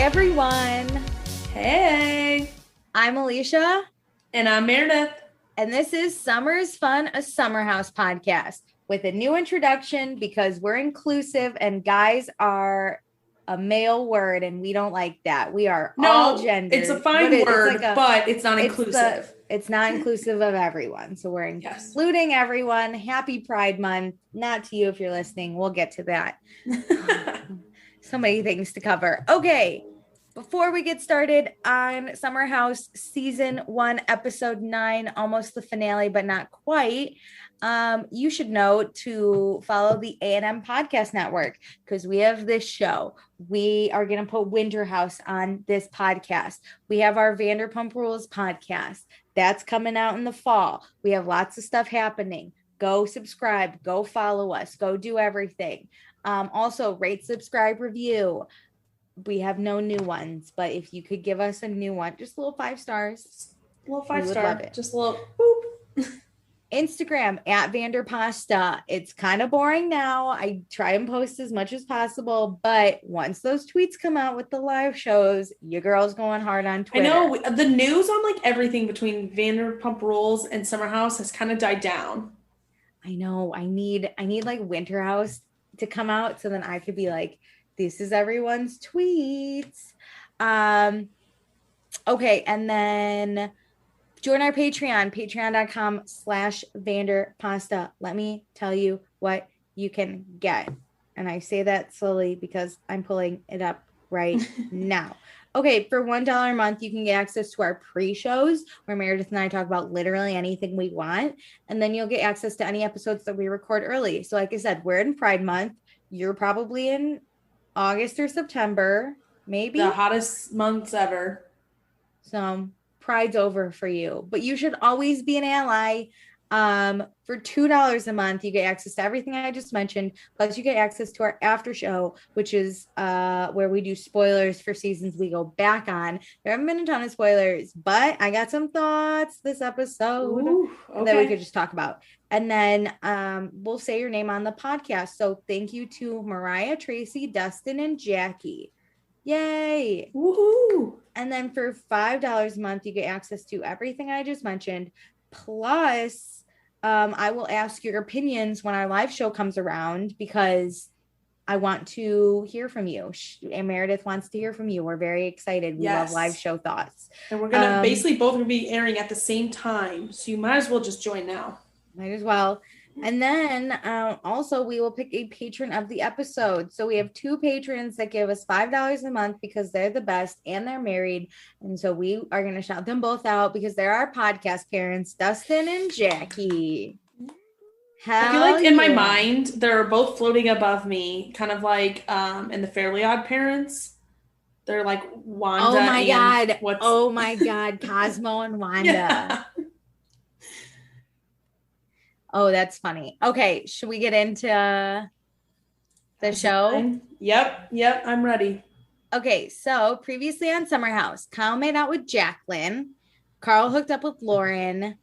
everyone. Hey. I'm Alicia. And I'm Meredith. And this is Summer's Fun, a Summer House podcast with a new introduction because we're inclusive and guys are a male word and we don't like that. We are all genders. It's a fine word, but it's not inclusive. It's not inclusive of everyone. So we're including everyone. Happy Pride Month. Not to you if you're listening. We'll get to that. So many things to cover. Okay. Before we get started on Summer House Season 1, Episode 9, almost the finale, but not quite, you should know to follow the A&M Podcast Network because we have this show. We are going to put Winter House on this podcast. We have our Vanderpump Rules podcast. That's coming out in the fall. We have lots of stuff happening. Go subscribe. Go follow us. Go do everything. Also, rate, subscribe, review. We have no new ones, but if you could give us a new one, just a little 5 stars. A little 5-star. Just a little boop. Instagram at Vanderpasta. It's kind of boring now. I try and post as much as possible, but once those tweets come out with the live shows, your girl's going hard on Twitter. I know the news on like everything between Vanderpump Rules and Summer House has kind of died down. I know. I need like Winter House to come out so then I could be like, this is everyone's tweets. Okay. And then join our Patreon, patreon.com/Vanderpasta. Let me tell you what you can get. And I say that slowly because I'm pulling it up right now. Okay, for $1 a month, you can get access to our pre-shows where Meredith and I talk about literally anything we want. And then you'll get access to any episodes that we record early. So like I said, we're in Pride Month. You're probably in August or September, maybe. The hottest months ever. So Pride's over for you, but you should always be an ally. For $2 a month, you get access to everything I just mentioned. Plus you get access to our after show, which is where we do spoilers for seasons we go back on. There haven't been a ton of spoilers, but I got some thoughts this episode that we could just talk about. And then we'll say your name on the podcast. So thank you to Mariah, Tracy, Dustin, and Jackie. Yay. Woohoo. And then for $5 a month, you get access to everything I just mentioned. Plus, I will ask your opinions when our live show comes around because I want to hear from you. And Meredith wants to hear from you. We're very excited. We love live show thoughts. And we're going to basically both be airing at the same time. So you might as well just join now. Might as well. And then also we will pick a patron of the episode. So we have 2 patrons that give us $5 a month because they're the best and they're married. And so we are going to shout them both out because they're our podcast parents, Dustin and Jackie. I feel like in my mind, they're both floating above me, kind of like in the Fairly Odd Parents. They're like Wanda. Oh my God. Cosmo and Wanda. Yeah. Oh, that's funny. Okay, should we get into the show? Yep, I'm ready. Okay, so previously on Summer House, Kyle made out with Jacqueline. Carl hooked up with Lauren.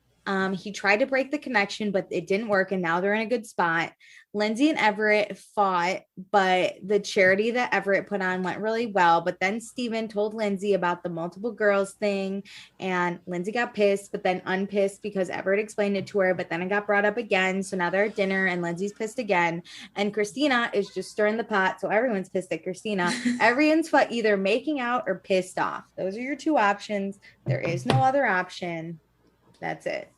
He tried to break the connection, but it didn't work, and now they're in a good spot. Lindsay and Everett fought, but the charity that Everett put on went really well. But then Steven told Lindsay about the multiple girls thing, and Lindsay got pissed, but then unpissed because Everett explained it to her, but then it got brought up again. So now they're at dinner, and Lindsay's pissed again. And Cristina is just stirring the pot, so everyone's pissed at Cristina. Everyone's either making out or pissed off. Those are your 2 options. There is no other option. That's it.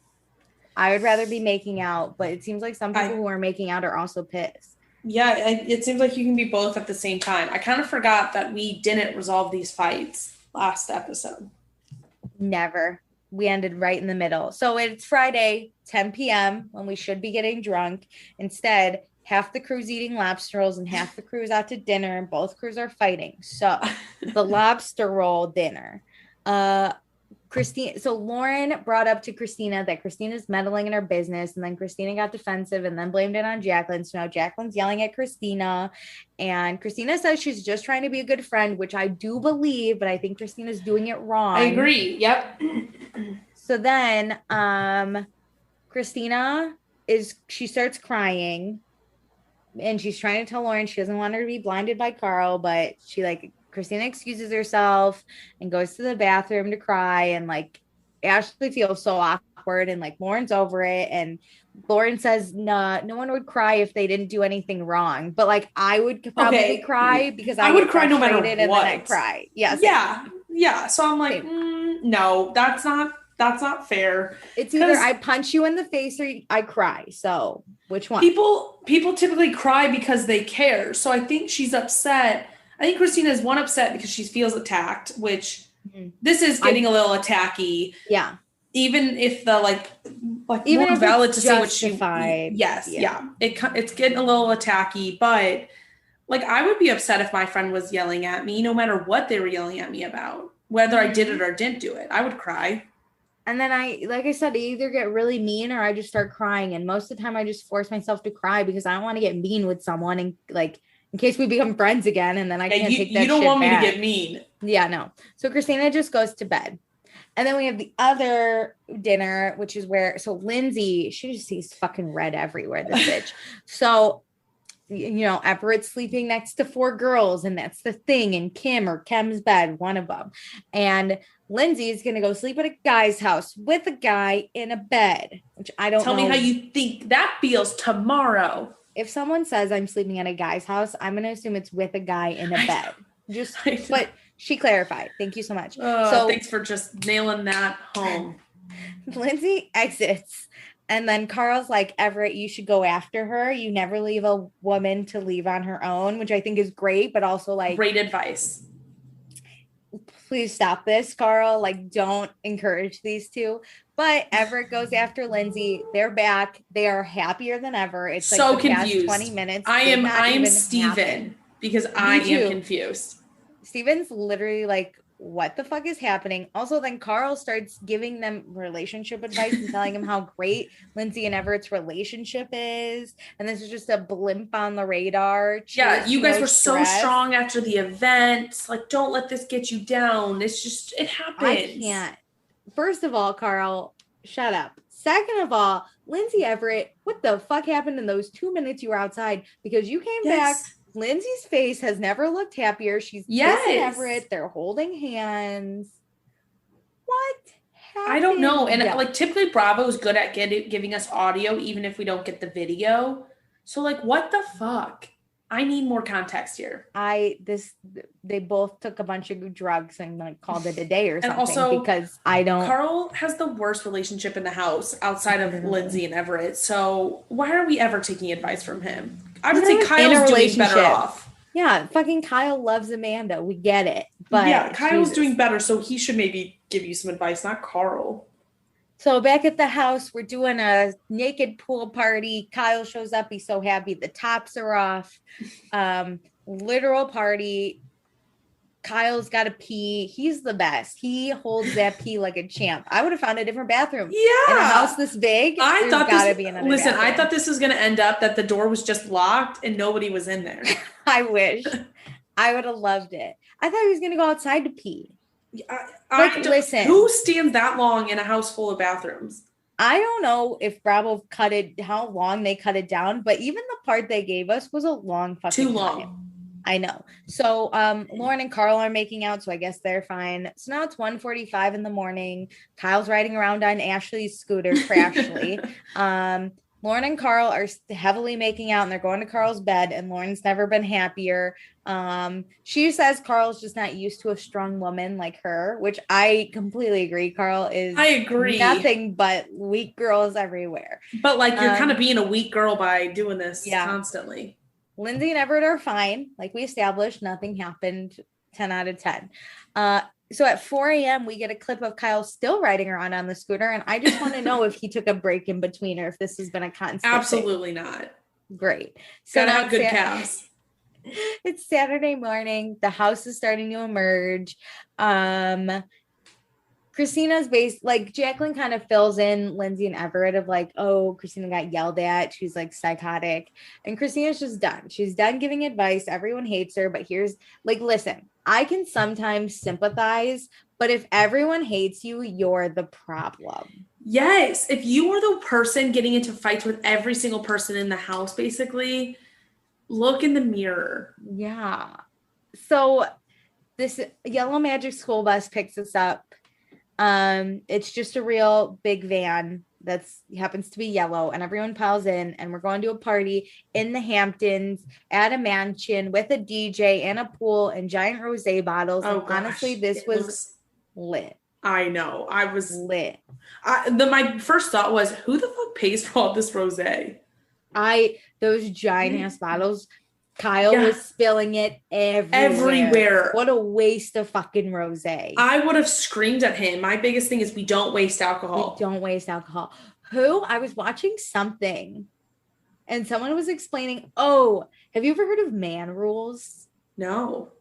I would rather be making out, but it seems like some people who are making out are also pissed. Yeah, it seems like you can be both at the same time. I kind of forgot that we didn't resolve these fights last episode. Never. We ended right in the middle. So it's Friday, 10 p.m. when we should be getting drunk. Instead, half the crew's eating lobster rolls and half the crew's out to dinner, and both crews are fighting. So the lobster roll dinner. Cristina, so Lauren brought up to Cristina that Christina's meddling in her business, and then Cristina got defensive and then blamed it on Jacqueline. So now Jacqueline's yelling at Cristina, and Cristina says she's just trying to be a good friend, which I do believe, but I think Christina's doing it wrong. I agree. Yep. So then Cristina she starts crying, and she's trying to tell Lauren she doesn't want her to be blinded by Carl, but Cristina excuses herself and goes to the bathroom to cry. And like Ashley feels so awkward and like Lauren's over it. And Lauren says, no, no one would cry if they didn't do anything wrong. But like I would probably cry because I would cry no matter what. And then I cry. Yes. Yeah. So I'm like, no, that's not fair. It's either I punch you in the face or I cry. So which one? People typically cry because they care. So I think she's upset. I think Cristina is upset because she feels attacked, which this is getting a little attacky. Yeah. Even if the like even more valid to say what she yes, yeah. It's getting a little attacky, but like I would be upset if my friend was yelling at me, no matter what they were yelling at me about, whether I did it or didn't do it. I would cry. And then like I said, I either get really mean or I just start crying. And most of the time I just force myself to cry because I don't want to get mean with someone and like in case we become friends again. And then I can't take that shit back. You don't want me to get mean. Yeah, no. So Cristina just goes to bed. And then we have the other dinner, which is where, so Lindsay, she just sees fucking red everywhere, this bitch. So, you know, Everett's sleeping next to 4 girls and that's the thing. And Kim or Kim's bed, one of them. And Lindsay is going to go sleep at a guy's house with a guy in a bed, which I don't know. Tell me how you think that feels tomorrow. If someone says I'm sleeping at a guy's house, I'm going to assume it's with a guy in a bed. But she clarified. Thank you so much. So thanks for just nailing that home. Lindsay exits. And then Carl's like, Everett, you should go after her. You never leave a woman to leave on her own, which I think is great, but also like great advice. Please stop this, Carl. Like, don't encourage these two. But Everett goes after Lindsay. They're back. They are happier than ever. It's like so the confused. Past 20 minutes. I am Steven because I am confused. Steven's literally like, what the fuck is happening? Also, then Carl starts giving them relationship advice and telling them how great Lindsay and Everett's relationship is. And this is just a blimp on the radar. Yeah, you guys were so strong after the event. Like, don't let this get you down. It's just, it happens. I can't. First of all, Carl, shut up. Second of all, Lindsay Everett, what the fuck happened in those 2 minutes you were outside? Because you came back. Lindsay's face has never looked happier. She's kissing Everett. They're holding hands. What happened? I don't know. And like typically Bravo is good at giving us audio, even if we don't get the video. So like, what the fuck? I need more context here. They both took a bunch of drugs and like called it a day or something. And also, because I don't. Carl has the worst relationship in the house outside of Lindsay and Everett. So why are we ever taking advice from him? I would say Kyle's doing better off. Yeah, fucking Kyle loves Amanda. We get it. But yeah, Kyle's doing better, so he should maybe give you some advice, not Carl. So back at the house, we're doing a naked pool party. Kyle shows up. He's so happy. The tops are off. Literal party. Kyle's got to pee. He's the best. He holds that pee like a champ. I would have found a different bathroom. Yeah. In a house this big, I thought this was going to end up that the door was just locked and nobody was in there. I wish. I would have loved it. I thought he was going to go outside to pee. Listen. Who stands that long in a house full of bathrooms? I don't know if Bravo how long they cut it down, but even the part they gave us was a long fucking Too long. time. I know. So Lauren and Carl are making out, so I guess they're fine. So now it's 1:45 in the morning. Kyle's riding around on Ashley's scooter for Ashley. Lauren and Carl are heavily making out, and they're going to Carl's bed, and Lauren's never been happier. She says Carl's just not used to a strong woman like her, which I completely agree. Carl is nothing but weak girls everywhere. But like you're kind of being a weak girl by doing this constantly. Lindsay and Everett are fine. Like we established, nothing happened. 10 out of 10. So at 4 a.m., we get a clip of Kyle still riding around on the scooter. And I just want to know if he took a break in between or if this has been a constant. Absolutely not. Great. So gotta have good calves. It's Saturday morning. The house is starting to emerge. Christina's like Jacqueline kind of fills in Lindsay and Everett of like, oh, Cristina got yelled at. She's like psychotic. And Christina's just done. She's done giving advice. Everyone hates her. But here's like, listen, I can sometimes sympathize, but if everyone hates you, you're the problem. Yes. If you are the person getting into fights with every single person in the house, basically, look in the mirror. Yeah. So this yellow magic school bus picks us up. It's just a real big van that's happens to be yellow, and everyone piles in, and we're going to a party in the Hamptons at a mansion with a DJ and a pool and giant rosé bottles. Oh, and honestly, this was lit. I know. I was lit. My first thought was, who the fuck pays for all this rosé? Those giant ass bottles. Kyle was spilling it everywhere. What a waste of fucking rosé. I would have screamed at him. My biggest thing is we don't waste alcohol. I was watching something and someone was explaining, have you ever heard of man rules? No.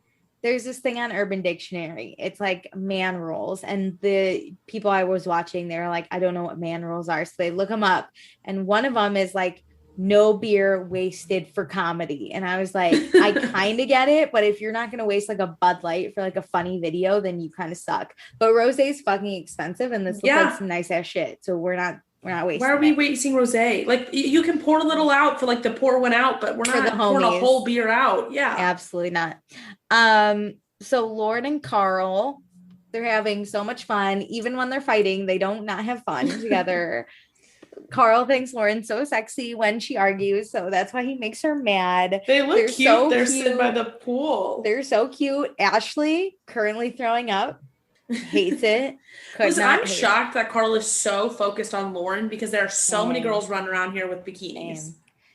There's this thing on Urban Dictionary. It's like man rules. And the people I was watching, they're like, I don't know what man rules are. So they look them up. And one of them is like, no beer wasted for comedy. And I was like, I kind of get it, but if you're not going to waste like a Bud Light for like a funny video, then you kind of suck. But rosé is fucking expensive, and this looks like some nice ass shit. So we're not wasting. Why are we wasting rosé? Like, you can pour a little out for like to pour one out, but we're not pouring a whole beer out. Yeah, absolutely not. So Lauren and Carl, they're having so much fun. Even when they're fighting, they don't not have fun together. Carl thinks Lauren's so sexy when she argues, so that's why he makes her mad. They look cute. So they're sitting by the pool. They're so cute. Ashley, currently throwing up, hates it. I'm shocked that Carl is so focused on Lauren because there are so many girls running around here with bikinis.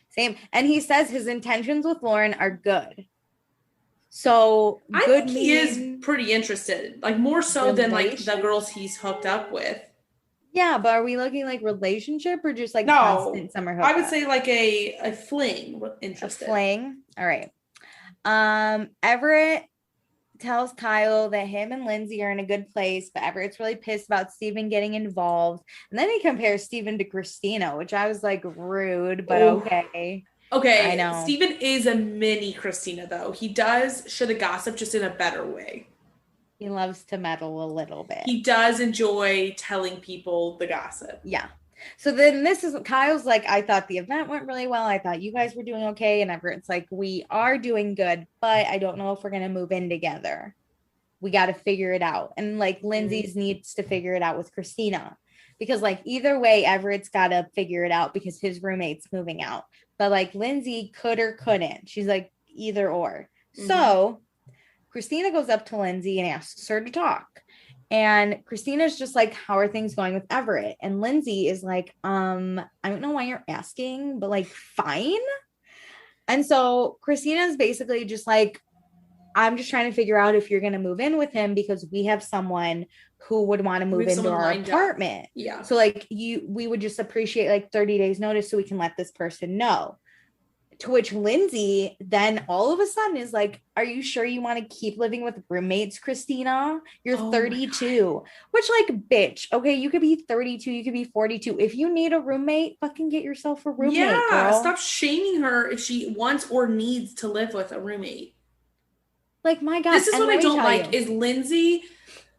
Same. And he says his intentions with Lauren are good. So I think he is pretty interested, like more so than like the girls he's hooked up with. Yeah, but are we looking like relationship or just like constant summer hookup? I would say like a fling. Interested. A fling. All right. Everett tells Kyle that him and Lindsay are in a good place, but Everett's really pissed about Steven getting involved. And then he compares Steven to Cristina, which I was like rude, but okay. Okay, I know. Steven is a mini Cristina though. He does show the gossip just in a better way. He loves to meddle a little bit. He does enjoy telling people the gossip. Yeah. So then Kyle's like, I thought the event went really well. I thought you guys were doing okay. And Everett's like, we are doing good, but I don't know if we're going to move in together. We got to figure it out. And like Lindsay's needs to figure it out with Cristina, because like either way, Everett's got to figure it out because his roommate's moving out. But like Lindsay could or couldn't. She's like either or. Mm-hmm. So Cristina goes up to Lindsay and asks her to talk. And Christina's just like, how are things going with Everett? And Lindsay is like, I don't know why you're asking, but like, fine. And so Christina's basically just like, I'm just trying to figure out if you're going to move in with him because we have someone who would want to move into our apartment. Yeah. So like we would just appreciate like 30 days notice so we can let this person know. To which Lindsay then all of a sudden is like, are you sure you want to keep living with roommates, Cristina? You're 32. Which like, bitch, okay, you could be 32, you could be 42. If you need a roommate, fucking get yourself a roommate, girl. Stop shaming her if she wants or needs to live with a roommate. Like, my God. This is what I don't like is Lindsay,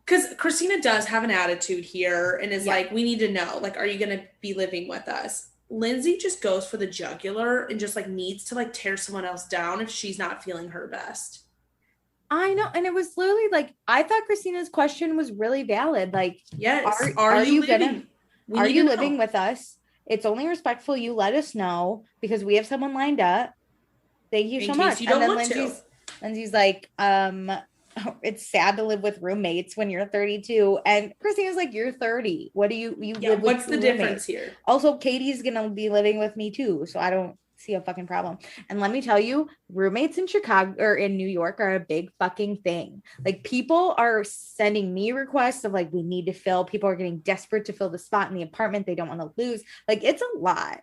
because Cristina does have an attitude here and is like, we need to know, like, are you going to be living with us? Lindsay just goes for the jugular and just like needs to like tear someone else down if she's not feeling her best. I know. And it was literally like, I thought Christina's question was really valid. Like, yes, are you living with us? It's only respectful you let us know because we have someone lined up. Thank you so much. You don't want to. Lindsay's like, it's sad to live with roommates when you're 32. And Christina's like, you're 30. What do you live with? What's the difference here? Also, Katie's going to be living with me too. So I don't see a fucking problem. And let me tell you, roommates in Chicago or in New York are a big fucking thing. Like people are sending me requests of like, we need to fill. People are getting desperate to fill the spot in the apartment they don't want to lose. Like it's a lot.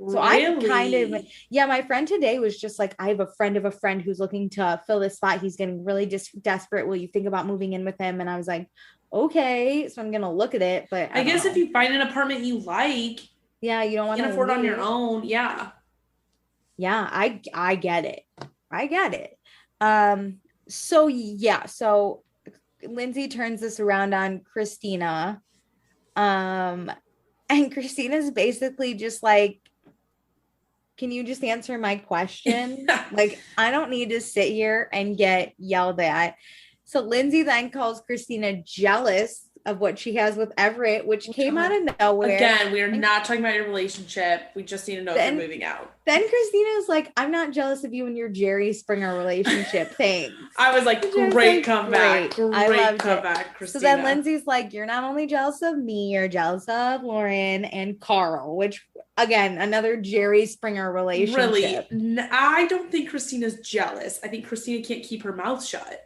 So I'm kind of, my friend today was just like, I have a friend of a friend who's looking to fill this spot. He's getting really desperate. Will you think about moving in with him? And I was like, okay. So I'm going to look at it, but I guess if you find an apartment you like, you don't want to afford it on your own. Yeah. Yeah. I get it. So Lindsay turns this around on Cristina. And Christina's basically just like, can you just answer my question? Like, I don't need to sit here and get yelled at. So Lindsay then calls Cristina jealous of what she has with Everett, which came out of nowhere. Again, we are not talking about your relationship. We just need to know if you're moving out. Then Christina's like, I'm not jealous of you and your Jerry Springer relationship. Thanks. I was like, great comeback. Great comeback, Cristina. So then Lindsay's like, you're not only jealous of me, you're jealous of Lauren and Carl, which, again, another Jerry Springer relationship. Really? I don't think Christina's jealous. I think Cristina can't keep her mouth shut.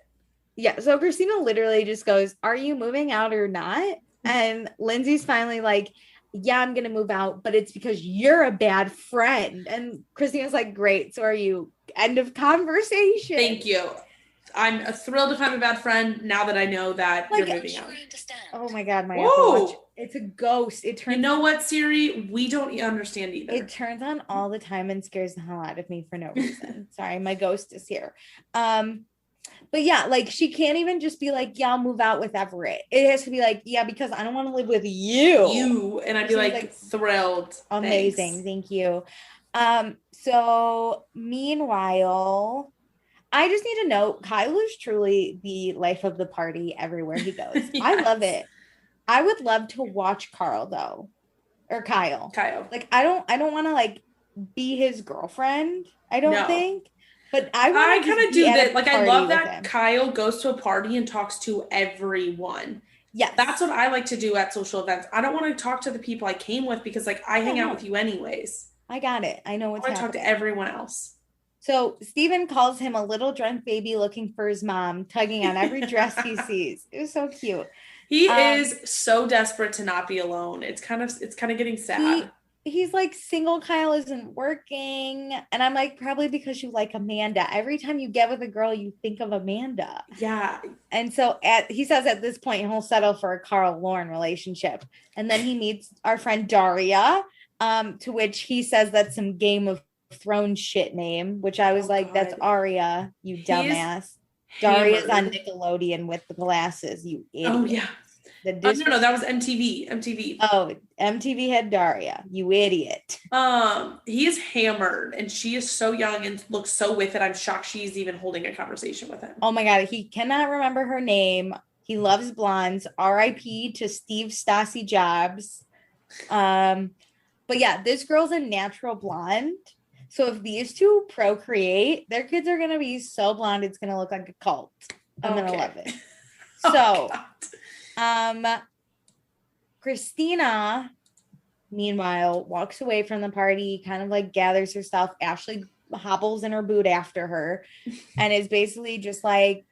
Yeah, so Cristina literally just goes, are you moving out or not? And Lindsay's finally like, yeah, I'm going to move out, but it's because you're a bad friend. And Christina's like, great, so are you. End of conversation. Thank you. I'm thrilled if I'm a bad friend now that I know that you're moving out. Oh my God, my Apple Watch. It's a ghost. It turns. You know what, Siri? We don't understand either. It turns on all the time and scares the hell out of me for no reason. Sorry, my ghost is here. But yeah, like she can't even just be like, yeah, I'll move out with Everett. It has to be like, yeah, because I don't want to live with you. And I'd be like thrilled. Amazing. Thanks. Thank you. So meanwhile, I just need to note, Kyle is truly the life of the party everywhere he goes. Yes. I love it. I would love to watch Carl though. Or Kyle. Like I don't want to like be his girlfriend. I don't think. But I kind of do that. Like, I love that Kyle goes to a party and talks to everyone. Yes. That's what I like to do at social events. I don't want to talk to the people I came with because, like, I hang out with you anyways. I got it. I know what's happening. I want to talk to everyone else. So Steven calls him a little drunk baby looking for his mom, tugging on every dress he sees. It was so cute. He is so desperate to not be alone. It's kind of getting sad. He's like, single Kyle isn't working. And I'm like, probably because you like Amanda. Every time you get with a girl, you think of Amanda. Yeah. And so he says at this point, he'll settle for a Carl-Lauren relationship. And then he meets our friend Daria, to which he says that's some Game of Thrones shit name, which I was like, God. That's Arya, you dumbass. Daria's on Nickelodeon with the glasses, you idiot. Oh, yeah. No, that was MTV. Oh, MTV had Daria, you idiot. He is hammered and she is so young and looks so with it. I'm shocked she's even holding a conversation with him. Oh my God, he cannot remember her name. He loves blondes. R.I.P. to Steve Stassi Jobs. But yeah, this girl's a natural blonde. So if these two procreate, their kids are going to be so blonde, it's going to look like a cult. I'm going to love it. So... Cristina, meanwhile, walks away from the party, kind of like gathers her stuff. Ashley hobbles in her boot after her and is basically just like,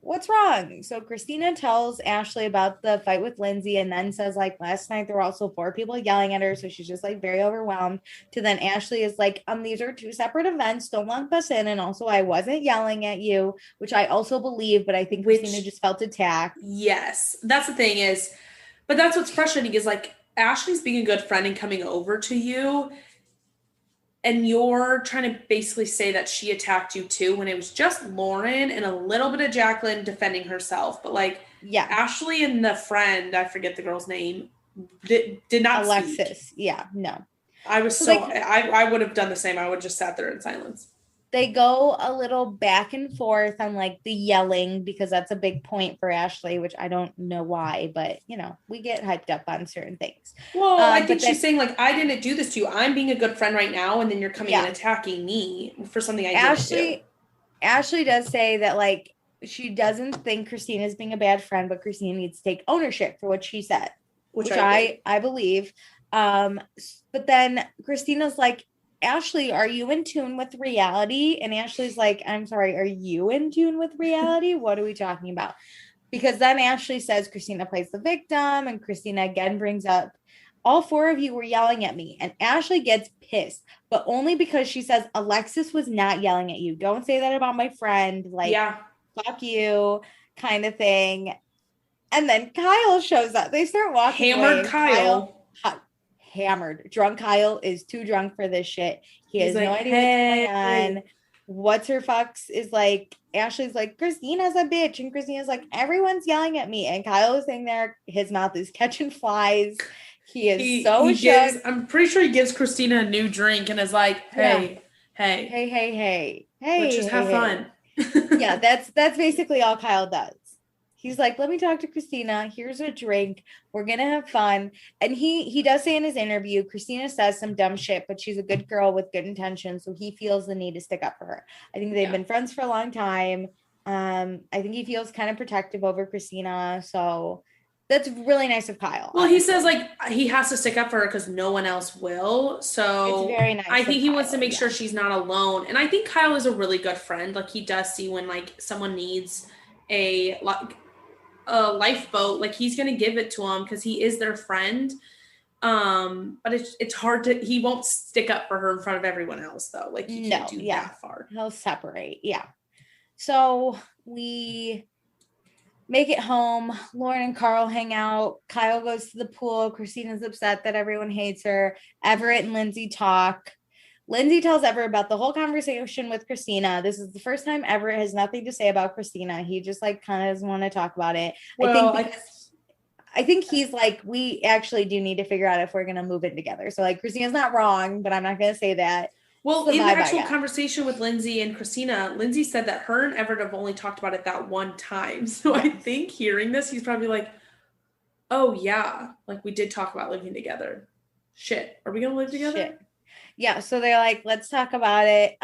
what's wrong? So Cristina tells Ashley about the fight with Lindsay and then says like, last night there were also 4 people yelling at her. So she's just like very overwhelmed. To then Ashley is like, these are 2 separate events. Don't lump us in. And also I wasn't yelling at you, which I also believe, but I think Cristina just felt attacked. Yes. That's the thing is, but that's what's frustrating is like Ashley's being a good friend and coming over to you. And you're trying to basically say that she attacked you too when it was just Lauren and a little bit of Jacqueline defending herself. But like, yeah, Ashley and the friend, I forget the girl's name, did not Alexis. Speak. Yeah, no. I was so, like, I would have done the same. I would just sat there in silence. They go a little back and forth on like the yelling because that's a big point for Ashley, which I don't know why, but you know, we get hyped up on certain things. Well, I think she's saying like, I didn't do this to you. I'm being a good friend right now. And then you're coming and attacking me for something I didn't do. Ashley does say that like, she doesn't think Christina's being a bad friend, but Cristina needs to take ownership for what she said, which I believe. But then Christina's like, Ashley, are you in tune with reality? And Ashley's like, I'm sorry, are you in tune with reality? What are we talking about? Because then Ashley says Cristina plays the victim, and Cristina again brings up, all 4 of you were yelling at me. And Ashley gets pissed, but only because she says Alexis was not yelling at you. Don't say that about my friend. Like, fuck you kind of thing. And then Kyle shows up. They start walking Hammered away. Hammered. Drunk Kyle is too drunk for this shit. He has no idea what's going on. What's her fucks is like, Ashley's like, Christina's a bitch. And Christina's like, everyone's yelling at me. And Kyle is sitting there. His mouth is catching flies. He is so shook. I'm pretty sure he gives Cristina a new drink and is like, hey. Let's just have fun. Yeah, that's basically all Kyle does. He's like, let me talk to Cristina. Here's a drink. We're going to have fun. And he does say in his interview, Cristina says some dumb shit, but she's a good girl with good intentions. So he feels the need to stick up for her. I think they've been friends for a long time. I think he feels kind of protective over Cristina. So that's really nice of Kyle. Well, honestly. He says like he has to stick up for her because no one else will. So it's very nice. I think he wants to make sure she's not alone. And I think Kyle is a really good friend. Like he does see when like someone needs a lifeboat, like he's gonna give it to him because he is their friend. But it's hard to. He won't stick up for her in front of everyone else though. Like he can't do that far. He'll separate. Yeah. So we make it home. Lauren and Carl hang out. Kyle goes to the pool. Christina's upset that everyone hates her. Everett and Lindsay talk. Lindsay tells Everett about the whole conversation with Cristina. This is the first time Everett has nothing to say about Cristina. He just like kind of doesn't want to talk about it. Well, I think he's like, we actually do need to figure out if we're going to move in together. So like Christina's not wrong, but I'm not going to say that. Well, in the actual conversation with Lindsay and Cristina, Lindsay said that her and Everett have only talked about it that one time. So I think hearing this, he's probably like, oh yeah, like we did talk about living together. Shit. Are we going to live together? Shit. Yeah. So they're like, let's talk about it.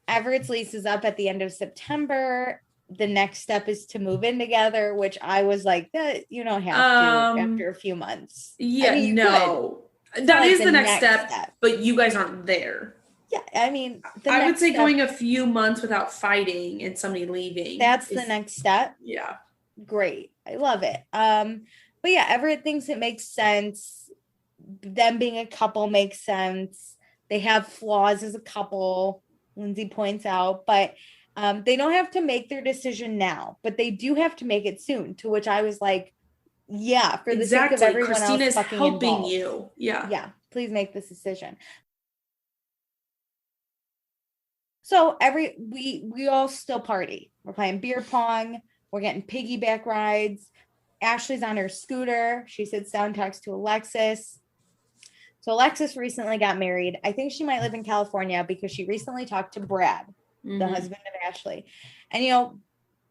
Everett's lease is up at the end of September. The next step is to move in together, which I was like, that you don't have to after a few months. Yeah, I mean, no. That like is the next step, but you guys aren't there. Yeah, I mean, I would say going a few months without fighting and somebody leaving. That's the next step. Yeah. Great. I love it. But yeah, Everett thinks it makes sense. Them being a couple makes sense. They have flaws as a couple, Lindsay points out, but they don't have to make their decision now, but they do have to make it soon, to which I was like, yeah, for the sake of everyone Christina's else helping involved. You. Yeah. Yeah. Please make this decision. So we all still party. We're playing beer pong. We're getting piggyback rides. Ashley's on her scooter. She sits down, talks to Alexis. So Alexis recently got married. I think she might live in California because she recently talked to Brad, the husband of Ashley. And, you know,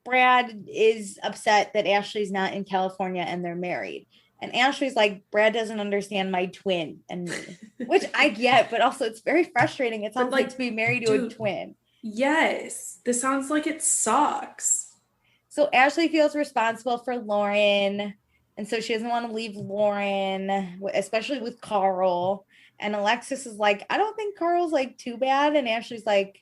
Brad is upset that Ashley's not in California and they're married. And Ashley's like, Brad doesn't understand my twin and me, which I get, but also it's very frustrating. It sounds like to be married to a twin. Yes. This sounds like it sucks. So Ashley feels responsible for Lauren. And so she doesn't want to leave Lauren, especially with Carl. And Alexis is like, I don't think Carl's like too bad. And Ashley's like,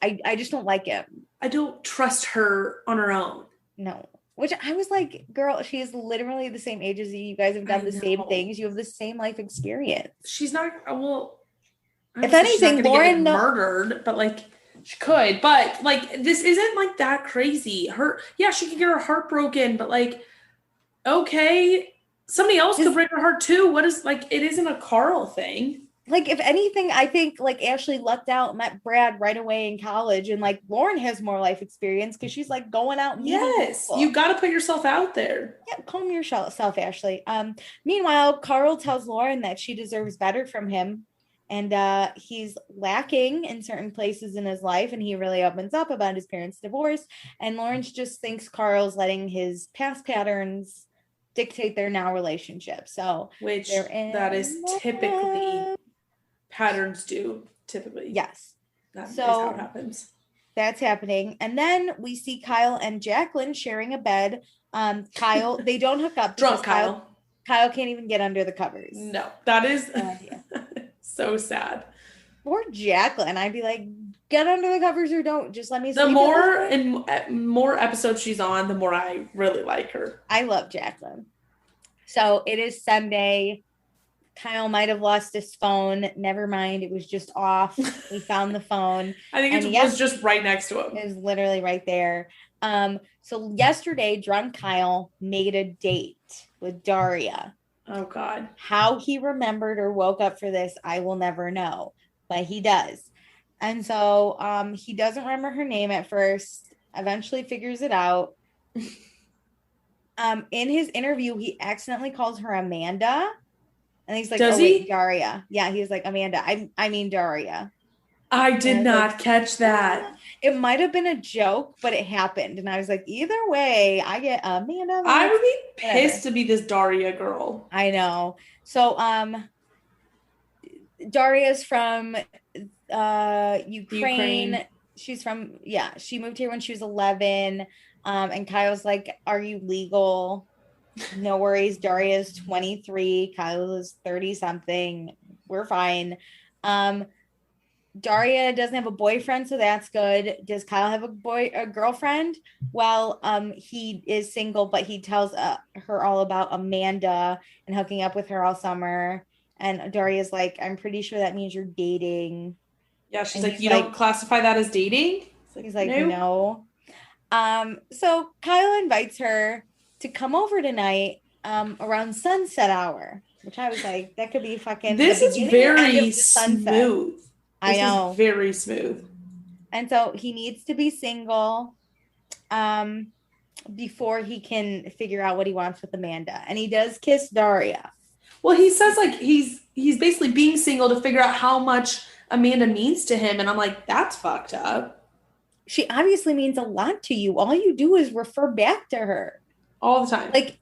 I just don't like him. I don't trust her on her own. No. Which I was like, girl, she is literally the same age as you. You guys have done the same things. You have the same life experience. She's not, well, if anything, Lauren murdered, but like she could, but like this isn't like that crazy. She could get her heart broken, but like, okay, somebody else could break her heart too. What is like, it isn't a Carl thing. Like, if anything, I think like Ashley lucked out, met Brad right away in college, and like Lauren has more life experience because she's like going out. Yes, you got to put yourself out there. Yeah, calm yourself, Ashley. Meanwhile, Carl tells Lauren that she deserves better from him, and he's lacking in certain places in his life, and he really opens up about his parents' divorce. And Lauren just thinks Carl's letting his past patterns dictate their now relationship. So, which that is typically. Patterns do typically. Yes. That is how it happens. That's happening. And then we see Kyle and Jacqueline sharing a bed. Kyle, they don't hook up. Drunk Kyle. Kyle can't even get under the covers. No, that is so sad. Or Jacqueline. I'd be like, get under the covers or don't. Just let me sleep. The more episodes she's on, the more I really like her. I love Jacqueline. So it is Sunday. Kyle might have lost his phone. Never mind. It was just off. We found the phone. I think it was just right next to him. It was literally right there. So yesterday, drunk Kyle made a date with Daria. Oh, God. How he remembered or woke up for this, I will never know. But he does. And so he doesn't remember her name at first. Eventually figures it out. In his interview, he accidentally calls her Amanda. And he's like, Daria. Yeah, he's like, Amanda. I mean Daria. I did not catch that. It might have been a joke, but it happened. And I was like, either way, I get Amanda. I would be pissed to be this Daria girl. I know. So Daria's from Ukraine. She's from, she moved here when she was 11. And Kyle's like, are you legal? No worries. Daria's 23. Kyle is 30 something. We're fine. Daria doesn't have a boyfriend, so that's good. Does Kyle have a girlfriend? Well, he is single, but he tells her all about Amanda and hooking up with her all summer. And Daria's like, I'm pretty sure that means you're dating. Yeah, she's like, you don't classify that as dating? He's like, no. So Kyle invites her to come over tonight around sunset hour, which I was like, that could be fucking. This is very smooth. I know. Very smooth. And so he needs to be single before he can figure out what he wants with Amanda. And he does kiss Daria. Well, he says like he's basically being single to figure out how much Amanda means to him. And I'm like, that's fucked up. She obviously means a lot to you. All you do is refer back to her. All the time. Like,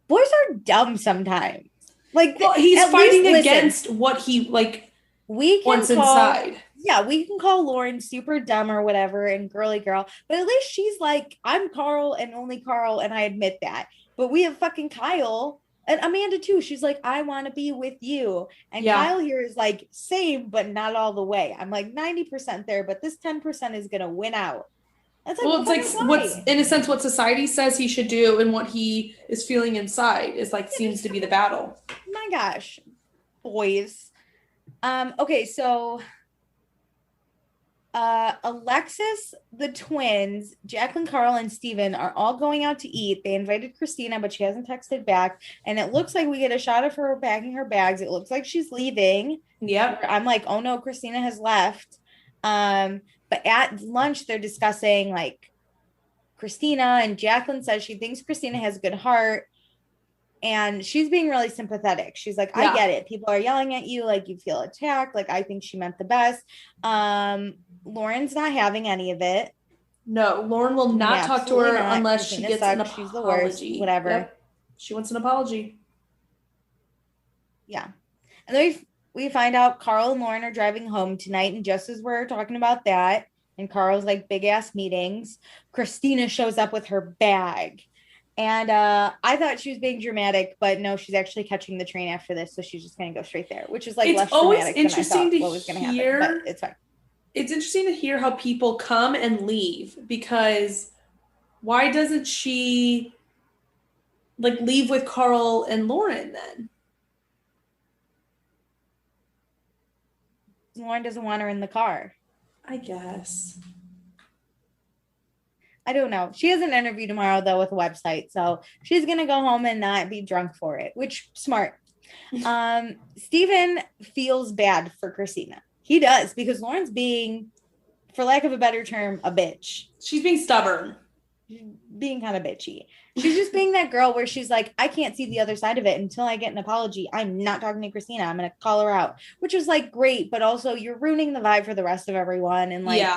boys are dumb sometimes. Like, well, he's fighting against what he wants inside. Yeah, we can call Lauren super dumb or whatever and girly girl, but at least she's like, I'm Carl and only Carl, and I admit that. But we have fucking Kyle and Amanda too. She's like, I want to be with you. And Kyle here is like, same, but not all the way. I'm like 90% there, but this 10% is going to win out. That's like, well, it's like what's in a sense what society says he should do and what he is feeling inside is like seems to be the battle. My gosh, boys. Okay, so Alexis, the twins, Jacqueline, Carl, and Steven are all going out to eat. They invited Cristina, but she hasn't texted back. And it looks like we get a shot of her packing her bags. It looks like she's leaving. Yep. I'm like, oh no, Cristina has left. But at lunch, they're discussing like Cristina, and Jacqueline says she thinks Cristina has a good heart. And she's being really sympathetic. She's like, I get it. People are yelling at you. Like, you feel attacked. Like, I think she meant the best. Lauren's not having any of it. No, Lauren will not talk to her unless she gets an apology. She's the worst. Whatever. Yep. She wants an apology. Yeah. And then we find out Carl and Lauren are driving home tonight. And just as we're talking about that, and Carl's like big ass meetings, Cristina shows up with her bag. And I thought she was being dramatic, but no, she's actually catching the train after this, so she's just going to go straight there, which is like less dramatic than I thought what was going to happen. But it's fine. It's interesting to hear how people come and leave, because why doesn't she like leave with Carl and Lauren then? Lauren doesn't want her in the car. I guess. I don't know. She has an interview tomorrow, though, with a website. So she's going to go home and not be drunk for it, which smart. Steven feels bad for Cristina. He does, because Lauren's being, for lack of a better term, a bitch. She's being stubborn. Being kind of bitchy. She's just being that girl where she's like, I can't see the other side of it until I get an apology. I'm not talking to Cristina. I'm going to call her out, which is like great. But also you're ruining the vibe for the rest of everyone. And like,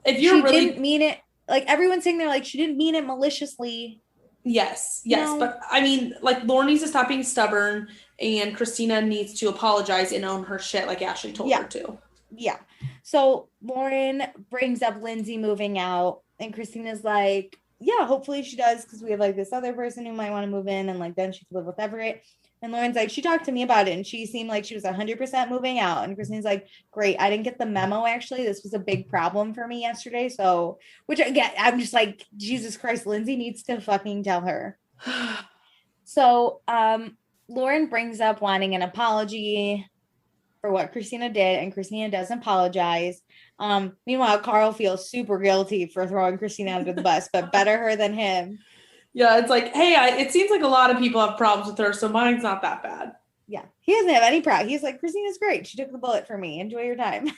if you're really didn't mean it. Like, everyone's saying they're like, she didn't mean it maliciously. Yes. No. But I mean, like, Lauren needs to stop being stubborn, and Cristina needs to apologize and own her shit like Ashley told her to. Yeah. So Lauren brings up Lindsay moving out, and Christina's like, yeah, hopefully she does, because we have like this other person who might want to move in, and like then she could live with Everett. And Lauren's like, she talked to me about it, and she seemed like she was 100% moving out. And Christina's like, great. I didn't get the memo, actually. This was a big problem for me yesterday. So, which again, I'm just like, Jesus Christ, Lindsay needs to fucking tell her. So, Lauren brings up wanting an apology for what Cristina did, and Cristina doesn't apologize. Meanwhile, Carl feels super guilty for throwing Cristina under the bus, but better her than him. Yeah, it's like, hey, it seems like a lot of people have problems with her, so mine's not that bad. Yeah, he doesn't have any problem. He's like, Christina's great. She took the bullet for me. Enjoy your time.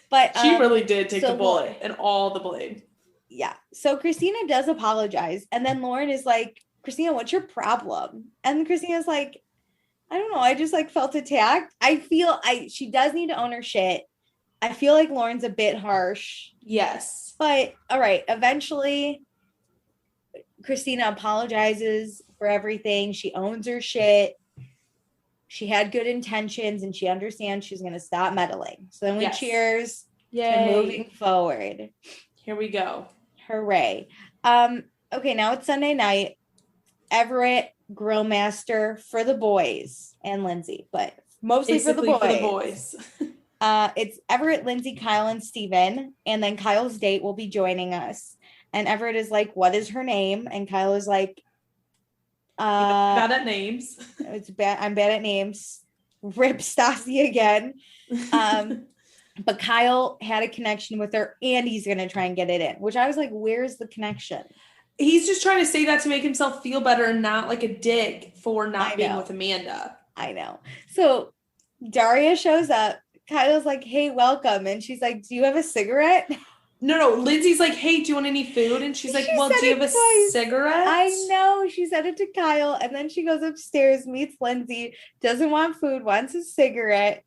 But she really did take the bullet and all the blame. Yeah. So Cristina does apologize, and then Lauren is like, Cristina, what's your problem? And Christina's like, I don't know. I just like felt attacked. I feel she does need to own her shit. I feel like Lauren's a bit harsh. Yes. But all right, eventually Cristina apologizes for everything. She owns her shit. She had good intentions and she understands she's going to stop meddling. So then we cheers to moving forward. Here we go. Hooray. Okay, now it's Sunday night. Everett, grill master for the boys and Lindsay, but mostly basically for the boys. It's Everett, Lindsay, Kyle, and Steven. And then Kyle's date will be joining us. And Everett is like, what is her name? And Kyle is like, bad at names. I'm bad at names. Rip Stassi again. But Kyle had a connection with her and he's going to try and get it in, which I was like, where's the connection? He's just trying to say that to make himself feel better and not like a dick for not being with Amanda. I know. So Daria shows up. Kyle's like, hey, welcome. And she's like, do you have a cigarette? No. Lindsay's like, hey, do you want any food? And she's like, well, do you have a cigarette? I know. She said it to Kyle. And then she goes upstairs, meets Lindsay, doesn't want food, wants a cigarette.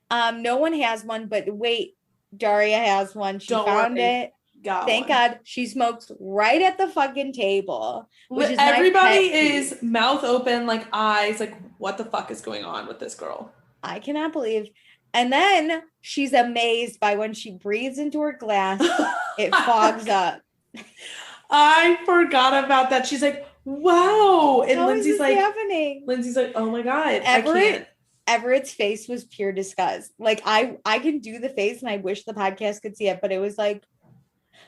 No one has one, but wait, Daria has one. She found it. Thank God. She smokes right at the fucking table. Which is everybody is mouth open, like eyes, like what the fuck is going on with this girl? I cannot believe. And then she's amazed by when she breathes into her glass, it fogs up. I forgot about that. She's like, wow. And How Lindsay's is like, happening? Lindsay's like, oh my God, I can't. Everett's face was pure disgust. Like I can do the face and I wish the podcast could see it, but it was like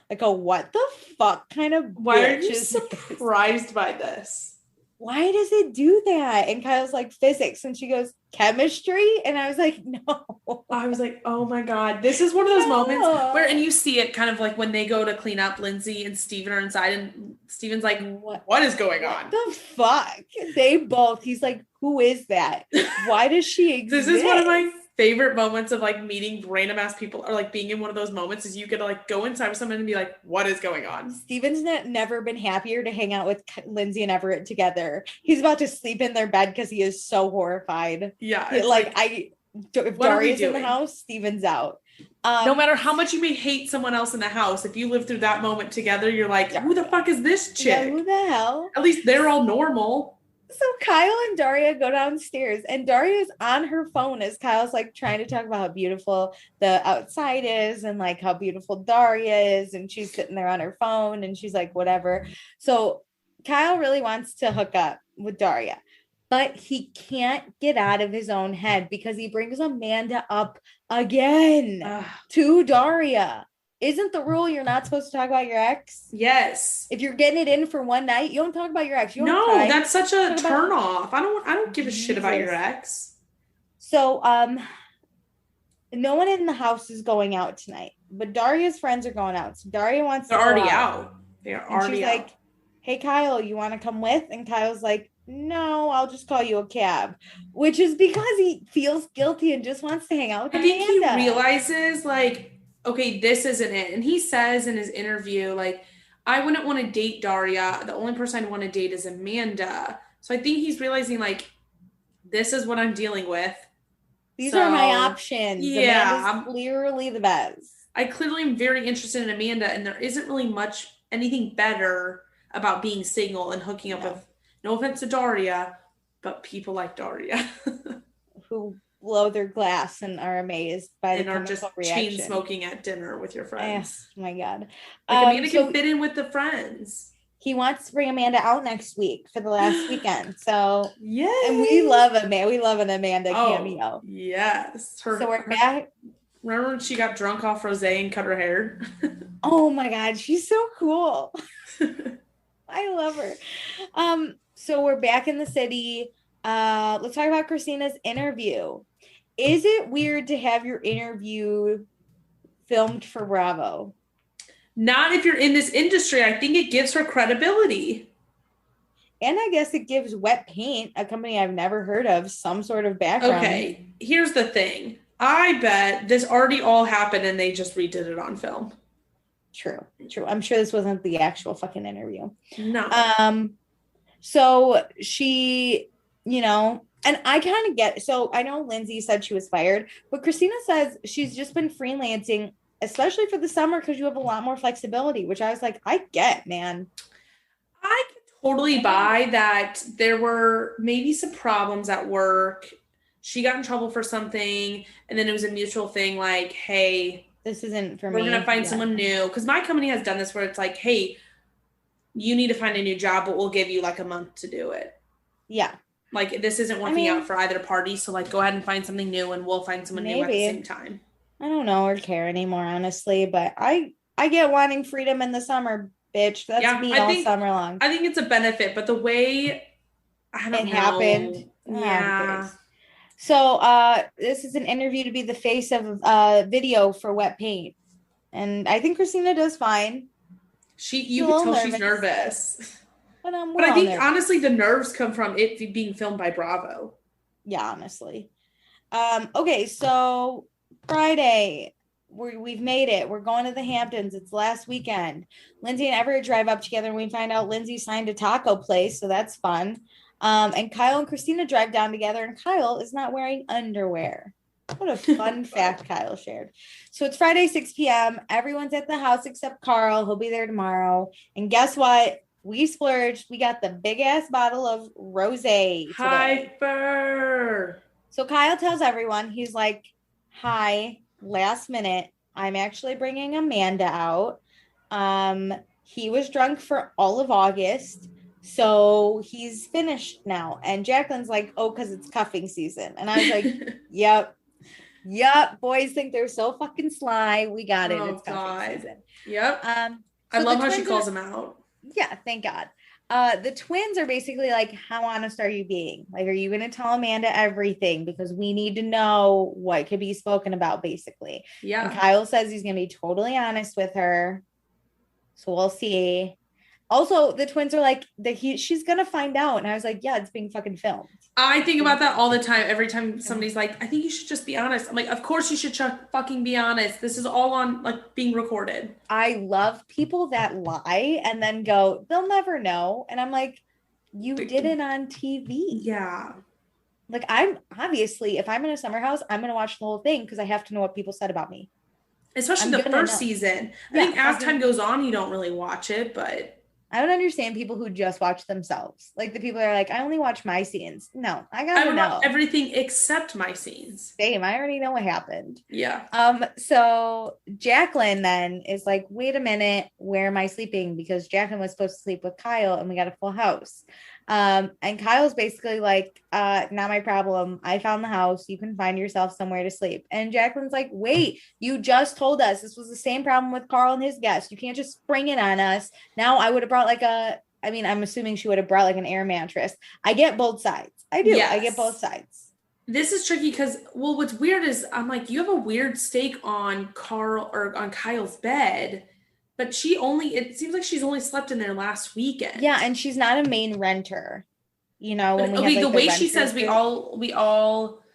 a what the fuck kind of why are you surprised by this? Why does it do that? And Kyle's like, physics. And she goes, chemistry? And I was like, no. I was like, oh my God. This is one of those moments where, and you see it kind of like when they go to clean up, Lindsay and Steven are inside and Steven's like, what is going on? What the fuck? He's like, who is that? Why does she exist? This is one of my favorite moments of like meeting random ass people or like being in one of those moments is you get to like go inside with someone and be like, what is going on? Steven's never been happier to hang out with Lindsay and Everett together. He's about to sleep in their bed because he is so horrified. Yeah. If Daria's in the house, Steven's out. No matter how much you may hate someone else in the house, if you live through that moment together, you're like, who the fuck is this chick? Yeah, who the hell? At least they're all normal. So Kyle and Daria go downstairs and Daria's on her phone as Kyle's like trying to talk about how beautiful the outside is and like how beautiful Daria is. And she's sitting there on her phone and she's like, whatever. So Kyle really wants to hook up with Daria, but he can't get out of his own head because he brings Amanda up again to Daria. Isn't the rule you're not supposed to talk about your ex? Yes. If you're getting it in for one night, you don't talk about your ex. That's such a turn off. I don't give a shit about your ex. So, no one in the house is going out tonight, but Daria's friends are going out. So Daria wants They're already out. They're already out. She's like, hey, Kyle, you want to come with? And Kyle's like, no, I'll just call you a cab, which is because he feels guilty and just wants to hang out with Amanda. I think he realizes like, okay, this isn't it. And he says in his interview, like, I wouldn't want to date Daria. The only person I want to date is Amanda. So I think he's realizing, like, this is what I'm dealing with. These are my options. Yeah. Amanda's clearly the best. I clearly am very interested in Amanda, and there isn't really anything better about being single and hooking up with, no offense to Daria, but people like Daria. Who blow their glass and are amazed by the are just reaction. Chain smoking at dinner with your friends. Oh my God. Like Amanda can fit in with the friends. He wants to bring Amanda out next week for the last weekend. So yeah. And we love Amanda. We love an Amanda cameo. Yes. So we're back. Remember when she got drunk off rosé and cut her hair? Oh my God. She's so cool. I love her. So we're back in the city. Let's talk about Cristina's interview. Is it weird to have your interview filmed for Bravo? Not if you're in this industry. I think it gives her credibility. And I guess it gives Wet Paint, a company I've never heard of, some sort of background. Okay, here's the thing. I bet this already all happened and they just redid it on film. True. I'm sure this wasn't the actual fucking interview. No. So she, And I kind of get, so I know Lindsay said she was fired, but Cristina says she's just been freelancing, especially for the summer, because you have a lot more flexibility, which I was like, I get, man. I could totally buy that there were maybe some problems at work. She got in trouble for something, and then it was a mutual thing like, hey, this isn't for me. We're going to find yeah. someone new. Because my company has done this where it's like, hey, you need to find a new job, but we'll give you like a month to do it. Yeah. Like, this isn't working out for either party, so like go ahead and find something new, and we'll find someone new at the same time. I don't know or care anymore, honestly, but I get wanting freedom in the summer, bitch. That's me all summer long. I think it's a benefit, but the way it happened. Yeah. So this is an interview to be the face of video for wet paint. And I think Cristina does fine. You can tell she's nervous. But I think honestly the nerves come from it being filmed by Bravo. Yeah, honestly. Okay, so Friday, we've made it. We're going to the Hamptons. It's last weekend. Lindsay and Everett drive up together, and we find out Lindsay signed a taco place, so that's fun. And Kyle and Cristina drive down together, and Kyle is not wearing underwear. What a fun fact Kyle shared. So it's Friday, 6 p.m. Everyone's at the house except Carl. He'll be there tomorrow. And guess what? We splurged. We got the big ass bottle of rosé. Hyper. So Kyle tells everyone, he's like, hi, last minute, I'm actually bringing Amanda out. He was drunk for all of August, so he's finished now. And Jacqueline's like, oh, because it's cuffing season. And I was like, yep. Boys think they're so fucking sly. We got it. It's cuffing season. Yep. I love how she calls him out. Yeah, thank God. The twins are basically like, how honest are you being? Like, are you going to tell Amanda everything? Because we need to know what could be spoken about, basically. Yeah. And Kyle says he's going to be totally honest with her. So we'll see. Also, the twins are like, she's going to find out. And I was like, yeah, it's being fucking filmed. I think about that all the time. Every time somebody's like, I think you should just be honest. I'm like, of course you should fucking be honest. This is all on like being recorded. I love people that lie and then go, they'll never know. And I'm like, you did it on TV. Yeah. Like, I'm obviously, if I'm in a summer house, I'm going to watch the whole thing because I have to know what people said about me. Especially the first season. I think as time goes on, you don't really watch it, but I don't understand people who just watch themselves. Like the people that are like, I only watch my scenes. No, I gotta know everything except my scenes. Same. I already know what happened. Yeah. So Jacqueline then is like, wait a minute, where am I sleeping? Because Jacqueline was supposed to sleep with Kyle and we got a full house. And Kyle's basically like, not my problem. I found the house. You can find yourself somewhere to sleep. And Jacqueline's like, wait, you just told us this was the same problem with Carl and his guests. You can't just spring it on us. Now I would have brought I'm assuming she would have brought like an air mattress. I get both sides. I do. Yes. I get both sides. This is tricky because, what's weird is I'm like, you have a weird stake on Carl or on Kyle's bed. But it seems like she's only slept in there last weekend. Yeah, and she's not a main renter. You know, when we the way she says we all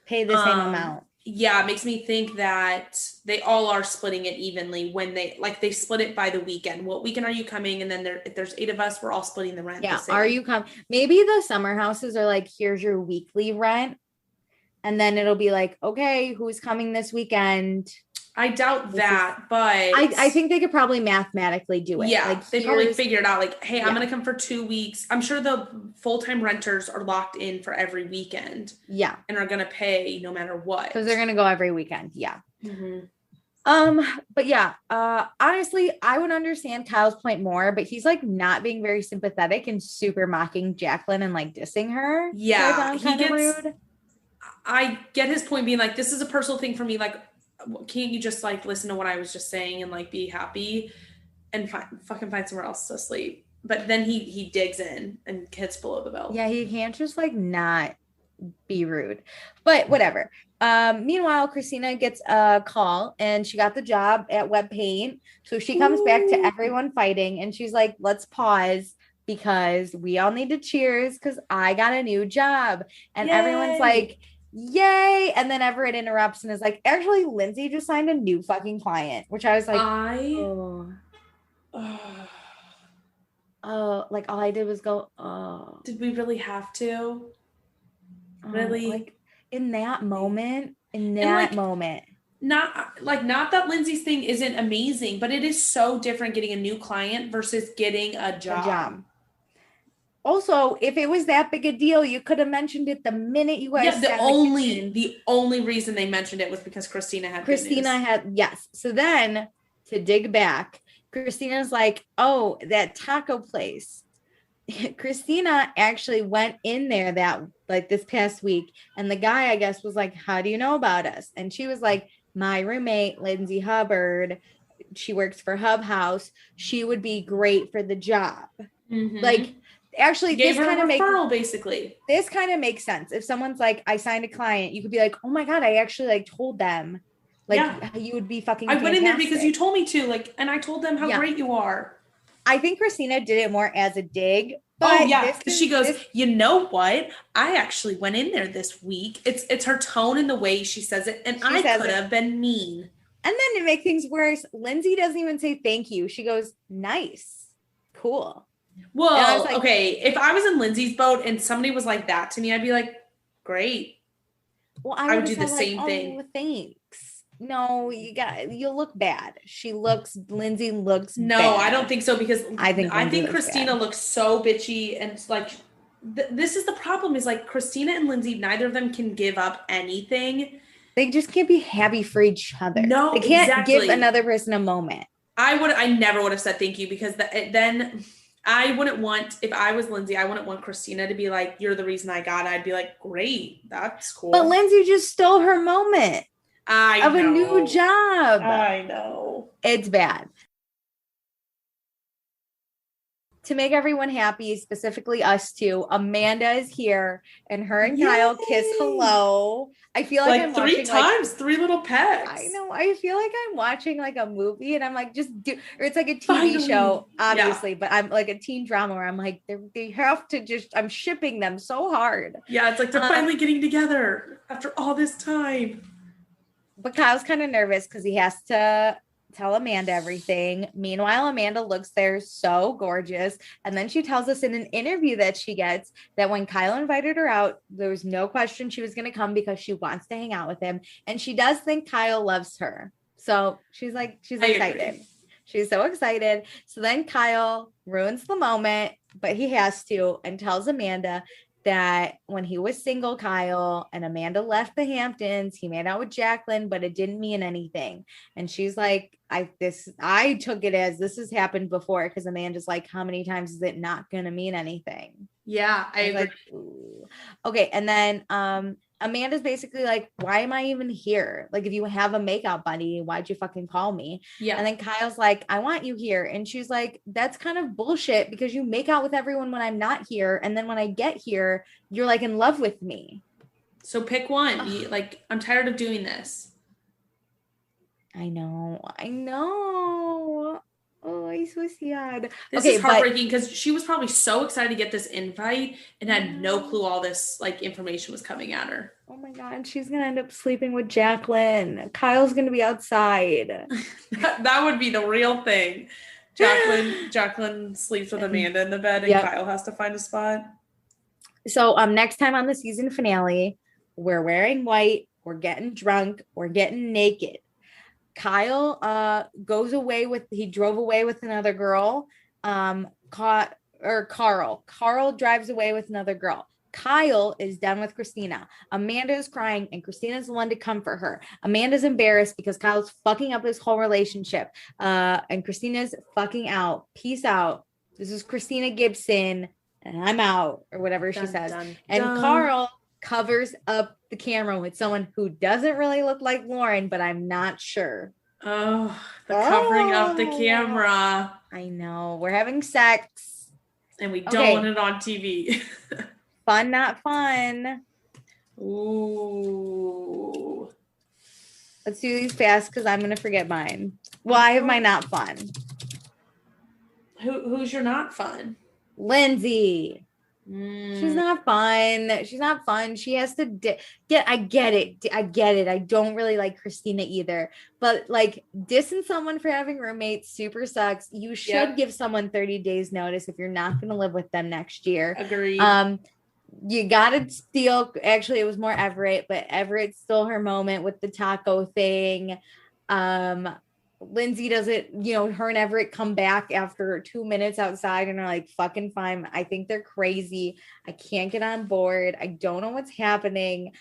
pay the same amount. Yeah, it makes me think that they all are splitting it evenly when they split it by the weekend. What weekend are you coming? And then if there's 8 of us, we're all splitting the rent. Yeah, are you coming? Maybe the summer houses are like, here's your weekly rent. And then it'll be like, okay, who's coming this weekend? I doubt that, but I think they could probably mathematically do it. Yeah, like, they probably figured out like, hey, I'm going to come for 2 weeks. I'm sure the full-time renters are locked in for every weekend. Yeah. And are going to pay no matter what. Because they're going to go every weekend. Yeah. Mm-hmm. But yeah, honestly, I would understand Kyle's point more, but he's like not being very sympathetic and super mocking Jacqueline and like dissing her. Yeah. Kind of rude. I get his point being like, this is a personal thing for me. Like, can't you just like listen to what I was just saying and like be happy and fucking find somewhere else to sleep? But then he digs in and hits below the belt. Yeah, he can't just like not be rude, but whatever. Meanwhile, Cristina gets a call and she got the job at Web Paint. So she comes back to everyone fighting and she's like, let's pause because we all need to cheers because I got a new job. And Yay. Everyone's like, yay. And then Everett interrupts and is like, actually, Lindsay just signed a new fucking client, which I was like, oh, like all I did was go, oh. Did we really have to? Really? Like in that moment, Not that Lindsay's thing isn't amazing, but it is so different getting a new client versus getting a job. Also, if it was that big a deal, you could have mentioned it the minute you guys. Yeah, the only reason they mentioned it was because Cristina had. Yes. So then to dig back, Christina's like, oh, that taco place. Cristina actually went in there this past week, and the guy, I guess, was like, how do you know about us? And she was like, my roommate, Lindsay Hubbard, she works for Hub House. She would be great for the job. Mm-hmm. Like, actually, gave her a referral, basically. This kind of makes sense. If someone's like, I signed a client, you could be like, oh my God, I actually like told them. Like, you would be fucking I went in there because you told me to, like, and I told them how great you are. I think Cristina did it more as a dig. But she goes, you know what? I actually went in there this week. It's her tone and the way she says it. And I could have been mean. And then to make things worse, Lindsay doesn't even say thank you. She goes, nice. Cool. Well, like, okay. If I was in Lindsay's boat and somebody was like that to me, I'd be like, great. Well, I would do the same thing. Oh, thanks. No, you look bad. Lindsay looks No, bad. I don't think so, because I think Cristina looks so bitchy, and like this is the problem, is like Cristina and Lindsay, neither of them can give up anything. They just can't be happy for each other. No, they can't give another person a moment. I never would have said thank you, because then I wouldn't want, if I was Lindsay, I wouldn't want Cristina to be like, you're the reason I got it. I'd be like, great, that's cool. But Lindsay just stole her moment. Of a new job. I know. It's bad. To make everyone happy, specifically us two, Amanda is here, and her and Kyle kiss hello. I feel like I'm three times, 3 little pecks. I know. I feel like I'm watching like a movie, and I'm like, or it's like a TV show, obviously, but I'm like a teen drama where I'm like, they have to I'm shipping them so hard. Yeah, it's like they're finally getting together after all this time. But Kyle's kind of nervous because he has to tell Amanda everything. Meanwhile, Amanda looks there so gorgeous. And then she tells us in an interview that she gets that when Kyle invited her out, there was no question she was going to come because she wants to hang out with him. And she does think Kyle loves her. So she's excited. She's so excited. So then Kyle ruins the moment, but he has to, and tells Amanda that when he was single, Kyle and Amanda left the Hamptons, he made out with Jacqueline, but it didn't mean anything. And she's like, I took it as this has happened before, because Amanda's like, how many times is it not going to mean anything? Yeah, I agree. Like, ooh. Okay. And then Amanda's basically like, why am I even here? Like, if you have a makeout buddy, why'd you fucking call me? Yeah. And then Kyle's like, I want you here. And she's like, that's kind of bullshit, because you make out with everyone when I'm not here. And then when I get here, you're like in love with me. So pick one. I'm tired of doing this. I know. Oh, I'm so sad. This is heartbreaking, because she was probably so excited to get this invite and had no clue all this information was coming at her. Oh my God, she's gonna end up sleeping with Jacqueline. Kyle's gonna be outside. that would be the real thing. Jacqueline sleeps with Amanda in the bed, and Kyle has to find a spot. So next time on the season finale, we're wearing white, we're getting drunk, we're getting naked. Kyle drove away with another girl. Carl drives away with another girl. Kyle is done with Cristina. Amanda is crying, and Christina's the one to comfort her. Amanda's embarrassed because Kyle's fucking up this whole relationship. And Christina's fucking out. Peace out. This is Cristina Gibson, and I'm out, or whatever she says. And Carl covers up the camera with someone who doesn't really look like Lauren, but I'm not sure. Oh, covering up the camera. I know. We're having sex. And we don't want it on TV. Fun, not fun. Ooh. Let's do these fast, because I'm going to forget mine. Well, I have my not fun. Who's your not fun? Lindsay. She's not fun. She has to I get it. I don't really like Cristina either, but like, dissing someone for having roommates super sucks. You should give someone 30 days notice if you're not going to live with them next year. Agreed. you gotta steal. Actually, it was more Everett, but Everett stole her moment with the taco thing. Lindsay doesn't, her and Everett come back after 2 minutes outside and are like, fucking fine. I think they're crazy. I can't get on board. I don't know what's happening.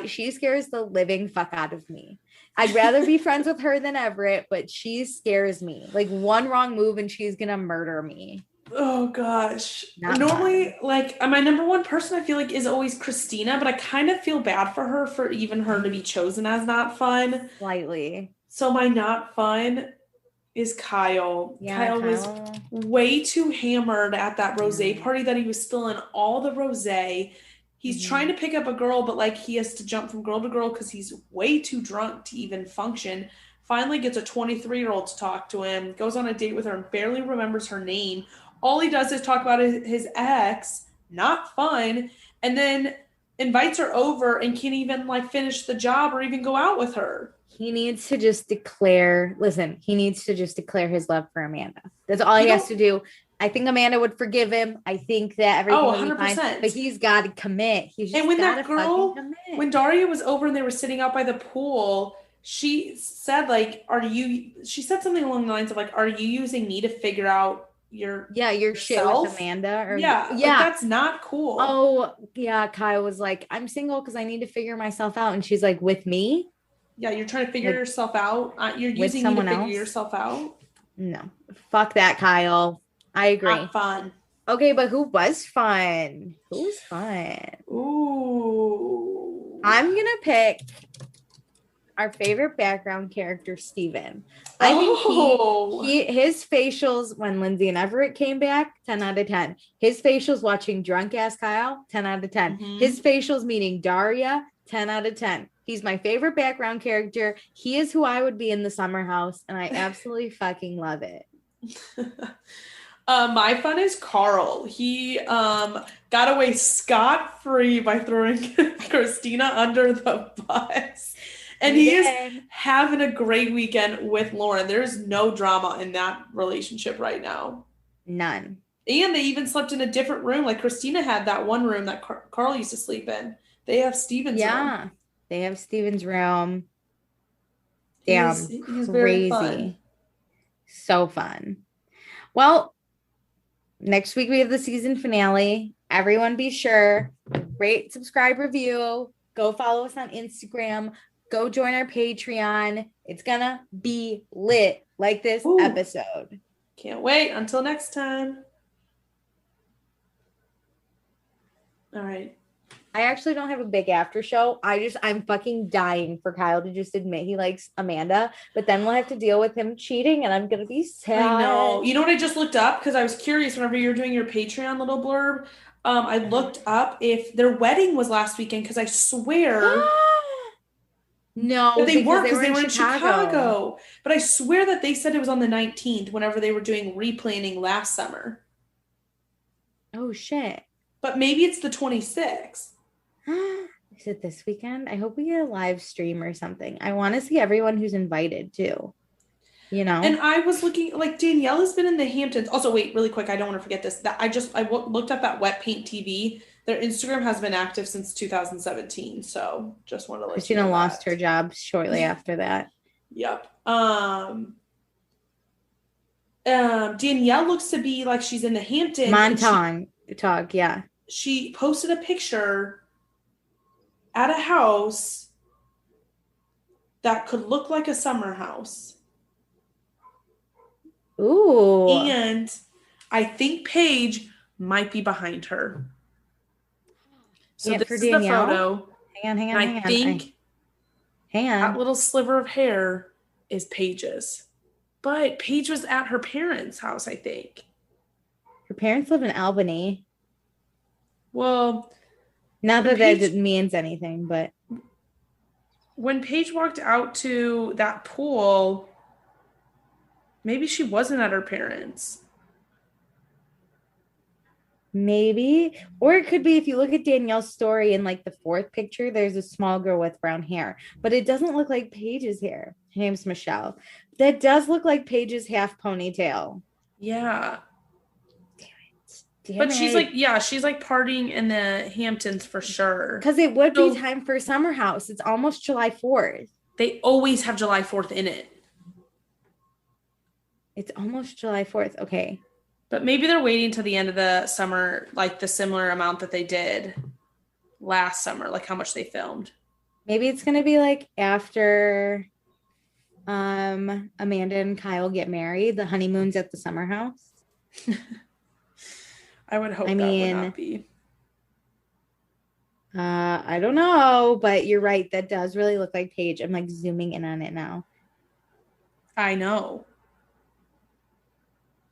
She scares the living fuck out of me. I'd rather be friends with her than Everett, but she scares me. Like one wrong move and she's gonna murder me. Oh gosh. Normally, like my number one person I feel like is always Cristina, but I kind of feel bad for her for even her to be chosen as not fun. Slightly. So my not fun is Kyle. Yeah, Kyle was way too hammered at that rosé party that he was spilling all the rosé. He's trying to pick up a girl, but like he has to jump from girl to girl because he's way too drunk to even function. Finally gets a 23-year-old to talk to him, goes on a date with her and barely remembers her name. All he does is talk about his ex, not fun, and then invites her over and can't even like finish the job or even go out with her. He needs to just declare his love for Amanda. That's all he has to do. I think Amanda would forgive him. I think that everything would be fine. But he's got to commit. And when that girl, when Daria was over and they were sitting out by the pool, she said she said something along the lines of like, are you using me to figure out your shit with Amanda? Or like, that's not cool. Oh, yeah. Kyle was like, I'm single because I need to figure myself out. And she's like, with me? Yeah, you're trying to figure yourself out. You're using me to figure yourself out. No, fuck that, Kyle. I agree. Not fun. Okay, but who was fun? Who was fun? Ooh. I'm gonna pick our favorite background character, Steven. I think his facials when Lindsay and Everett came back, 10 out of 10. His facials watching drunk ass Kyle, 10 out of 10. His facials meeting Daria, 10 out of 10. He's my favorite background character. He is who I would be in the summer house, and I absolutely fucking love it. My fun is Carl. He got away scot-free by throwing Cristina under the bus. And he is having a great weekend with Lauren. There's no drama in that relationship right now. None. And they even slept in a different room. Like Cristina had that one room that Carl used to sleep in. They have Steven's room. They have Steven's room. Damn, he's crazy. Fun. So fun. Well, next week we have the season finale. Everyone be sure, rate, subscribe, review. Go follow us on Instagram. Go join our Patreon. It's gonna be lit like this episode. Can't wait. Until next time. All right. I actually don't have a big after show. I'm fucking dying for Kyle to just admit he likes Amanda, but then we'll have to deal with him cheating and I'm going to be sad. I know. You know what I just looked up? Because I was curious whenever you were doing your Patreon little blurb. I looked up if their wedding was last weekend because I swear. No, but they weren't because they were in Chicago. But I swear that they said it was on the 19th whenever they were doing replanning last summer. Oh, shit. But maybe it's the 26th. Is it this weekend? I hope we get a live stream or something. I want to see everyone who's invited too. You know? And I was looking, like Danielle has been in the Hamptons. Also, wait, really quick. I don't want to forget this. That I looked up that Wet Paint TV. Their Instagram has been active since 2017. So just wanted to let Cristina lost her job shortly after that. Yep. Danielle looks to be like she's in the Hamptons. Montauk, yeah. She posted a picture at a house that could look like a summer house. Ooh. And I think Paige might be behind her. So this is the photo. Hang on. I think that little sliver of hair is Paige's. But Paige was at her parents' house, I think. Her parents live in Albany. Well, not that that means anything, but when Paige walked out to that pool, maybe she wasn't at her parents'. Maybe. Or it could be if you look at Danielle's story in like the fourth picture, there's a small girl with brown hair, but it doesn't look like Paige's hair. Her name's Michelle. That does look like Paige's half ponytail. Yeah. Damn it. But she's like, she's like partying in the Hamptons for sure. Because it would be time for Summer House. It's almost July 4th. They always have July 4th in it. It's almost July 4th. Okay. But maybe they're waiting till the end of the summer, like the similar amount that they did last summer, like how much they filmed. Maybe it's going to be like after Amanda and Kyle get married, the honeymoon's at the Summer House. I would hope that would not be. I don't know, but you're right. That does really look like Paige. I'm like zooming in on it now. I know.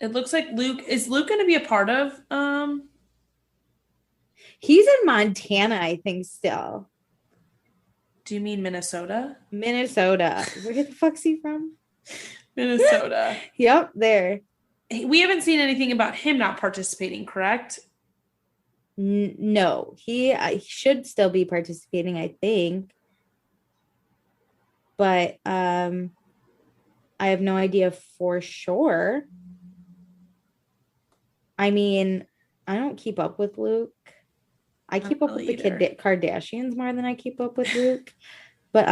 It looks like Luke. Is Luke going to be a part of? He's in Montana, I think, still. Do you mean Minnesota? Minnesota. Where the fuck's he from? Minnesota. Yep, there. We haven't seen anything about him not participating, correct? No, he should still be participating, I think. But I have no idea for sure. I mean, I don't keep up with Luke. I keep up with the Kardashians more than I keep up with Luke. But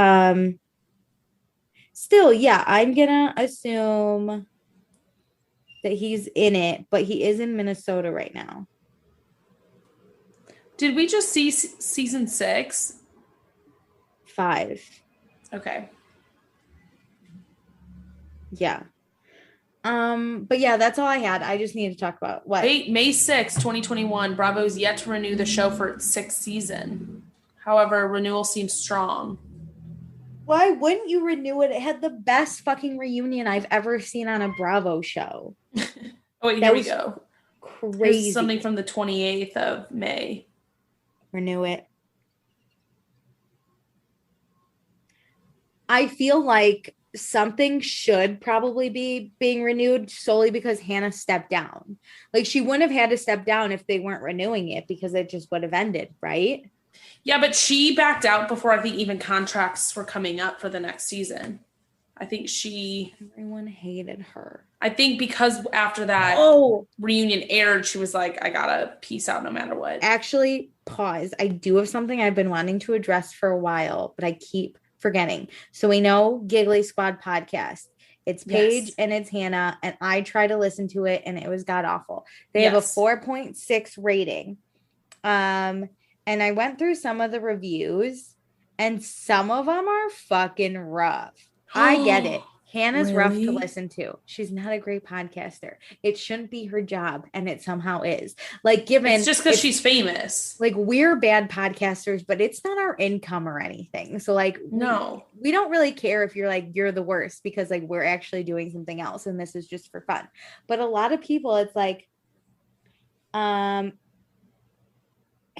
still, yeah, I'm gonna assume that he's in it, but he is in Minnesota right now. Did we just see season 6? 5. Okay. Yeah. But yeah, that's all I had. I just need to talk about what? May 6, 2021. Bravo is yet to renew the show for its 6th season. However, renewal seems strong. Why wouldn't you renew it? It had the best fucking reunion I've ever seen on a Bravo show. Oh, wait, here we go. Crazy. Here's something from the 28th of May. Renew it. I feel like something should probably be being renewed solely because Hannah stepped down. Like, she wouldn't have had to step down if they weren't renewing it because it just would have ended, right? Yeah, but she backed out before I think even contracts were coming up for the next season. I think everyone hated her. I think because after that reunion aired, she was like, I gotta peace out no matter what. Actually, pause. I do have something I've been wanting to address for a while, but I keep forgetting. So we know Giggly Squad podcast. It's Paige and it's Hannah, and I try to listen to it, and it was god awful. They have a 4.6 rating. And I went through some of the reviews, and some of them are fucking rough. I get it. Hannah's rough to listen to. She's not a great podcaster. It shouldn't be her job, and it somehow is. Like, it's just because she's famous. Like, we're bad podcasters, but it's not our income or anything. So, like, no, we don't really care if you're like, you're the worst, because like we're actually doing something else, and this is just for fun. But a lot of people, it's like,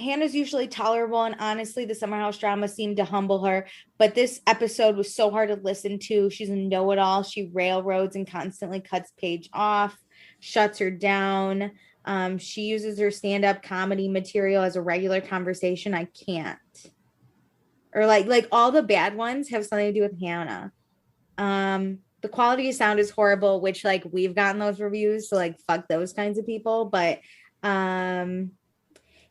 Hannah's usually tolerable, and honestly, the Summer House drama seemed to humble her. But this episode was so hard to listen to. She's a know-it-all. She railroads and constantly cuts Paige off, shuts her down. She uses her stand-up comedy material as a regular conversation. I can't. Or like all the bad ones have something to do with Hannah. The quality of sound is horrible, which like we've gotten those reviews, so like fuck those kinds of people. But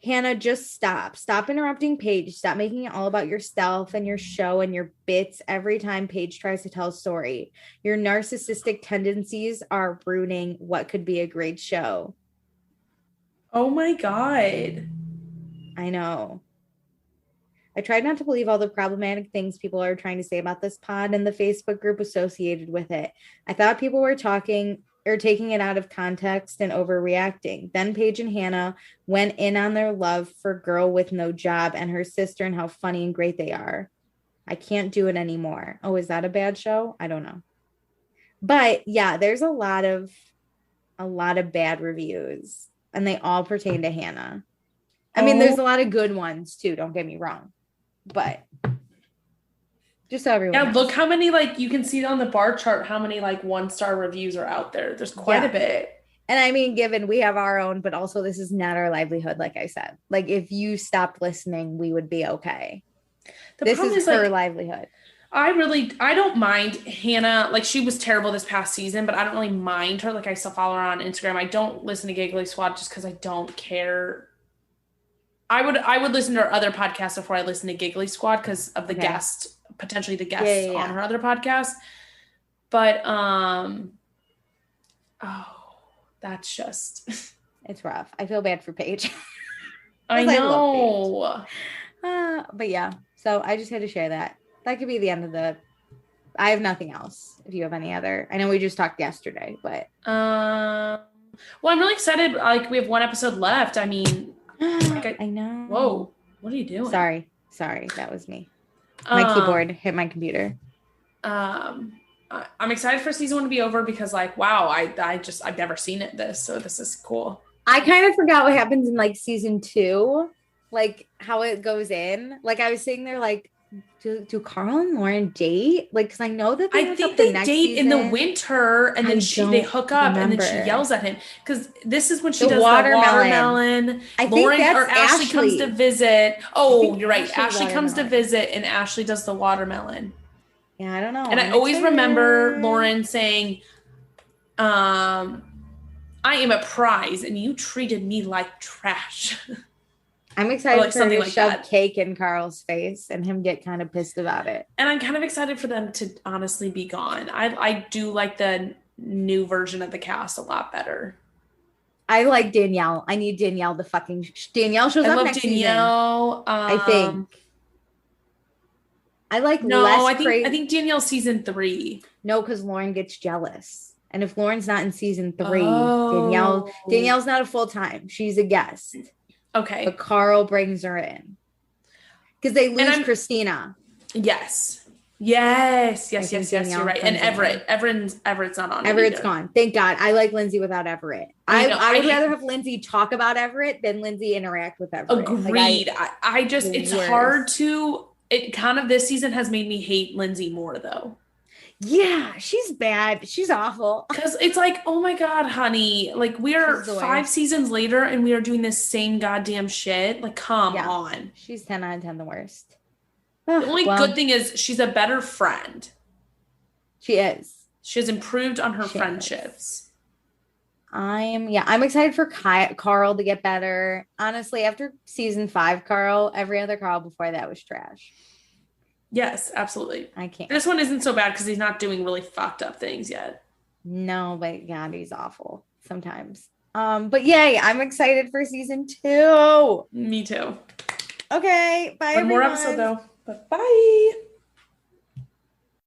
Hannah, just stop interrupting Paige. Stop making it all about yourself and your show and your bits every time Paige tries to tell a story. Your narcissistic tendencies are ruining what could be a great show. Oh my God. I know. I tried not to believe all the problematic things people are trying to say about this pod and the Facebook group associated with it. I thought people were taking it out of context and overreacting. Then Paige and Hannah went in on their love for Girl with No Job and her sister and how funny and great they are. I can't do it anymore. Oh, is that a bad show? I don't know. But yeah, there's a lot of bad reviews, and they all pertain to Hannah. I mean, there's a lot of good ones too, don't get me wrong. But just so everyone knows. Look how many, like, you can see on the bar chart how many like 1-star reviews are out there. There's quite a bit. And I mean, given we have our own, but also this is not our livelihood, like I said. Like, if you stopped listening, we would be okay. This is her livelihood. I don't mind Hannah. Like, she was terrible this past season, but I don't really mind her. Like, I still follow her on Instagram. I don't listen to Giggly Squad just because I don't care. I would listen to her other podcasts before I listen to Giggly Squad because of the guest, potentially the guests on her other podcast. But, that's just... It's rough. I feel bad for Paige. I know. But yeah, so I just had to share that. That could be the end of the... I have nothing else. If you have any other... I know we just talked yesterday, but... Well, I'm really excited. Like, we have one episode left. I mean... I know. Whoa. What are you doing? Sorry. That was me. My keyboard hit my computer. I'm excited for season 1 to be over because, like, wow, I've never seen this, so this is cool. I kind of forgot what happens in, like, season 2, like, how it goes in. Like, I was sitting there, like, do Carl and Lauren date? Like, because I know that I think they date season. In the winter, and then they hook up, and then she yells at him. Because this is when she does the watermelon. I think Lauren or Ashley comes to visit. Oh, you're right. Ashley comes to visit, and Ashley does the watermelon. Yeah, I don't know. And I always remember Lauren saying, I am a prize, and you treated me like trash. I'm excited for her to shove cake in Carl's face and him get kind of pissed about it. And I'm kind of excited for them to honestly be gone. I do like the new version of the cast a lot better. I like Danielle. I need Danielle Danielle shows up next Danielle, season. I think. I like I think Danielle's season 3. No, because Lauren gets jealous. And if Lauren's not in season 3, Danielle's not a full-time. She's a guest. Okay. But Carl brings her in. Because they lose Cristina. Yes. You're right. And Everett's not on. Everett's gone. Thank God. I like Lindsay without Everett. I would rather have Lindsay talk about Everett than Lindsay interact with Everett. Agreed. Like, it's hard to... It kind of, this season has made me hate Lindsay more, though. Yeah, she's bad. She's awful. Because it's like, oh my God, honey. Like, we are 5 seasons later and we are doing this same goddamn shit. Like, come on. She's 10 out of 10 the worst. The only good thing is she's a better friend. She is. She has improved on her friendships. I'm excited for Carl to get better. Honestly, after season 5, Carl, every other Carl before that was trash. Yes, absolutely. I can't. This one isn't so bad because he's not doing really fucked up things yet. No, but God, he's awful sometimes. But yay, I'm excited for season 2. Me too. Okay, bye. One more episode though. But bye.